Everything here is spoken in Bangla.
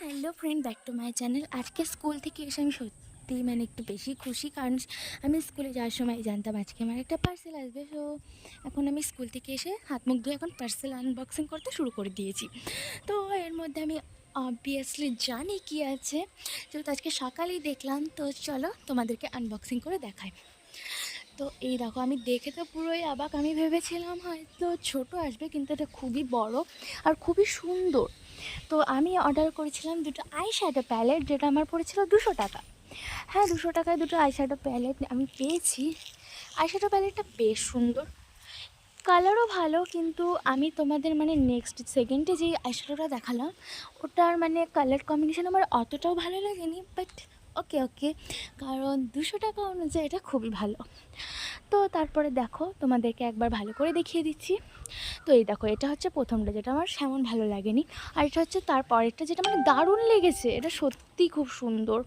Hello friend, back to my channel. আজকে স্কুল থেকে এসে আমি সত্যি একটু বেশি খুশি, কারণ আমি স্কুলে যাওয়ার সময় জানতাম আজকে আমার একটা পার্সেল আসবে। সো এখন আমি স্কুল থেকে এসে হাত মুখ ধুয়ে এখন পার্সেল আনবক্সিং করতে শুরু করে দিয়েছি। তো এর মধ্যে আমি অবভিয়াসলি জানি কি আছে, যেহেতু আজকে সকালেই দেখলাম। তো চলো তোমাদেরকে আনবক্সিং করে দেখাই। তো এই দেখো, আমি দেখে তো পুরোই অবাক। আমি ভেবেছিলাম হয়তো ছোট আসবে, কিন্তু এটা খুবই বড় আর খুবই সুন্দর। তো আমি অর্ডার করেছিলাম দুটো আই শ্যাডো প্যালেট, যেটা আমার পড়েছিল 200 টাকা। হ্যাঁ, 200 টাকায় দুটো আই শ্যাডো প্যালেট আমি পেয়েছি। আই শ্যাডো প্যালেটটা বেশ সুন্দর, কালারও ভালো, কিন্তু আমি তোমাদের নেক্সট সেকেন্ডে যেই আই শ্যাডোটা দেখালাম ওটার কালার কম্বিনেশন আমার অতটাও ভালো লাগেনি। বাট ওকে ওকে, কারণ 200 টাকা অনুযায়ী এটা খুবই ভালো। তো তারপরে দেখো, তোমাদেরকে একবার ভালো করে দেখিয়ে দিচ্ছি। তো এই দেখো, এটা হচ্ছে প্রথমটা, যেটা আমার সেমন ভালো লাগেনি। আর এটা হচ্ছে তার পরেরটা, যেটা দারুণ লেগেছে। এটা সত্যিই খুব সুন্দর।